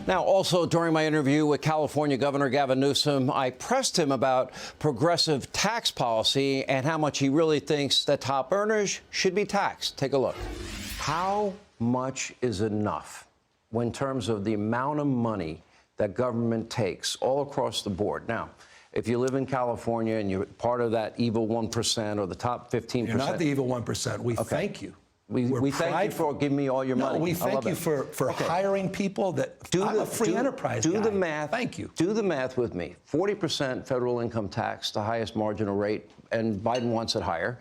Now, also during my interview with California Governor Gavin Newsom, I pressed him about progressive tax policy and how much he really thinks that top earners should be taxed. Take a look. How much is enough in terms of the amount of money that government takes all across the board? Now, if you live in California and you're part of that evil 1% or the top 15%. You're not the evil 1%. We thank you. We thank you for giving me all your money. No, we thank you for hiring people that do a free enterprise. Do the math. Thank you. Do the math with me. 40% federal income tax, the highest marginal rate, and Biden wants it higher.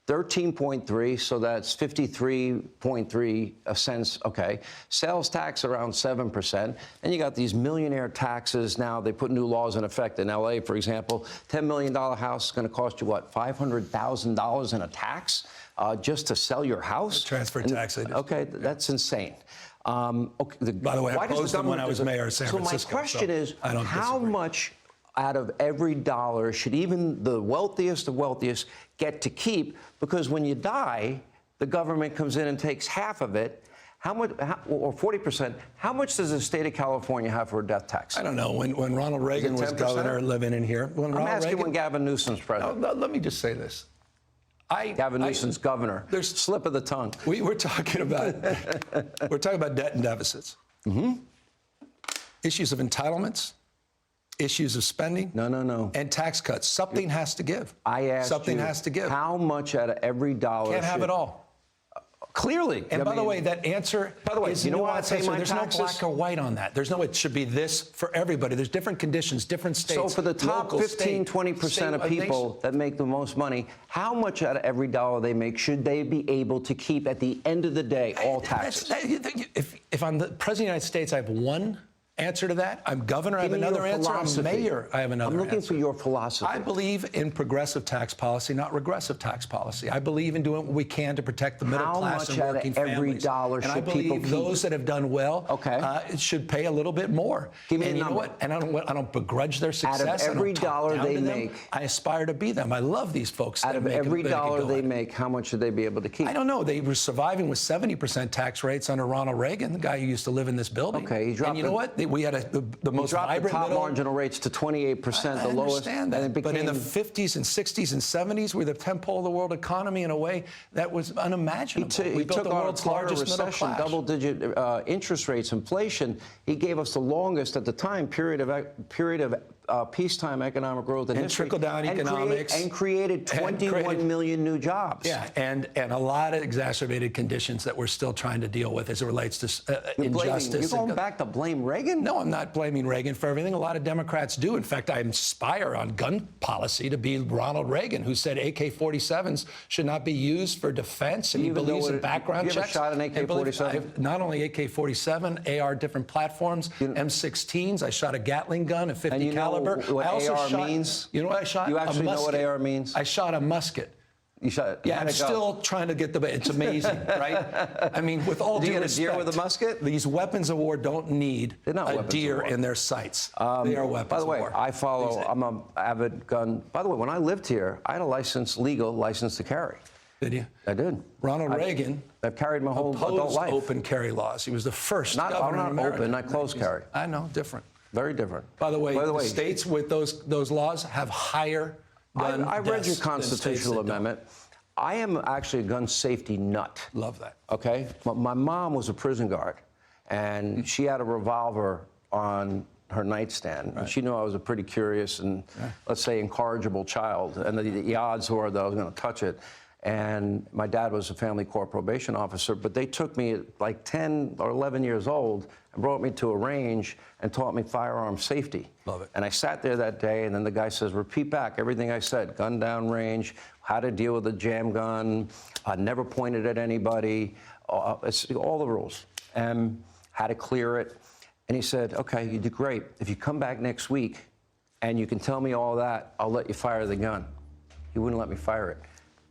13.3, so that's 53.3 cents. Okay. Sales tax around 7%. And you got these millionaire taxes now. They put new laws in effect in L.A., for example. $10 million house is going to cost you, what, $500,000 in a tax just to sell your house? Transfer tax. Okay, that's insane. Okay, by the way, I opposed them when I was mayor of San Francisco. So my question is, how much out of every dollar should even the wealthiest of wealthiest get to keep? Because when you die, the government comes in and takes half of it. How much, or 40%, how much does the state of California have for a death tax? I don't know. When Ronald Reagan was governor living in here. I'm asking when Gavin Newsom's president. No, let me just say this. Gavin Newsom's governor. There's slip of the tongue. We're talking about debt and deficits. Issues of entitlements. Issues of spending. No. And tax cuts. Something has to give. I asked something has to give. How much out of every dollar? Can't have it all. Clearly. And by the way, that answer. By the way, you know what I pay my There's taxes? no black or white on that. There's no. It should be this for everybody. There's different conditions, different states. So for the top 15, 20% of people that make the most money, how much out of every dollar they make should they be able to keep at the end of the day, all taxes? If I'm the president of the United States, I have one answer to that. I'm governor. I have another answer. I'm mayor. I have another answer. I'm looking for your philosophy. I believe in progressive tax policy, not regressive tax policy. I believe in doing what we can to protect the middle class and working families. How much out of every dollar should people keep? Those that have done well should pay a little bit more. Give me a number. You know what? And I don't begrudge their success. Out of every dollar they make, I aspire to be them. I love these folks. Out of every dollar they make, how much should they be able to keep? I don't know. They were surviving with 70% tax rates under Ronald Reagan, the guy who used to live in this building. Okay, he dropped. And you know what? We had the most vibrant top marginal rates to 28%, the lowest. I understand that. But in the 50s and 60s and 70s, we were the temple of the world economy in a way that was unimaginable. We built the world's largest recession, double-digit interest rates, inflation. He gave us the longest, at the time, period of peacetime economic growth in history. Trickle-down economics. And created 21 million new jobs. Yeah, and a lot of exacerbated conditions that we're still trying to deal with as it relates to injustice. You're going back to blame Reagan? No, I'm not blaming Reagan for everything. A lot of Democrats do. In fact, I aspire on gun policy to be Ronald Reagan, who said AK-47s should not be used for defense, and he believes in background checks. You ever shot an AK-47? Not only AK-47, AR, different platforms, M16s. I shot a Gatling gun, a 50 caliber. What I also AR shot, means? You know what I shot? You actually know what AR means? I shot a musket. You shot? Yeah, I'm still trying to get it's amazing, right? I mean, with all due respect. Do you get a deer with a musket? These weapons of war don't need a deer in their sights. They are weapons of war. By the way, I follow, I'm an avid gun. By the way, when I lived here, I had a legal license to carry. Did you? I did. Ronald Reagan. I've carried my whole adult life. Open carry laws. He was the first governor in America. Not open, not closed carry. I know, different. Very different. By the way, the states with those laws have higher gun deaths. I read your constitutional amendment. I am actually a gun safety nut. Love that. Okay? My mom was a prison guard, and she had a revolver on her nightstand. Right. And she knew I was a pretty curious and, let's say, incorrigible child, and the odds were that I was going to touch it. And my dad was a family court probation officer, but they took me at like 10 or 11 years old and brought me to a range and taught me firearm safety. Love it. And I sat there that day, and then the guy says, repeat back everything I said. Gun down range, how to deal with a jam gun, never pointed at anybody, it's all the rules, and how to clear it. And he said, okay, you did great. If you come back next week and you can tell me all that, I'll let you fire the gun. He wouldn't let me fire it.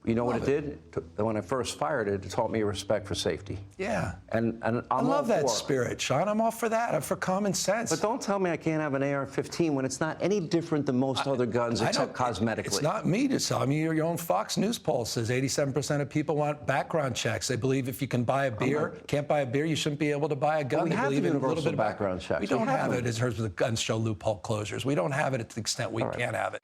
You know what it did? When I first fired it, it taught me respect for safety. Yeah. And I'm I love that for it. spirit, Sean. I'm all for that. I'm for common sense. But don't tell me I can't have an AR-15 when it's not any different than most other guns except cosmetically. It's not me to tell me. Your own Fox News poll says 87% of people want background checks. They believe if you can buy a beer, can't buy a beer, you shouldn't be able to buy a gun. We They have believe the in a little universal bit of background checks. We don't have it in terms of the gun show loophole closures. We don't have it at the extent we can have it.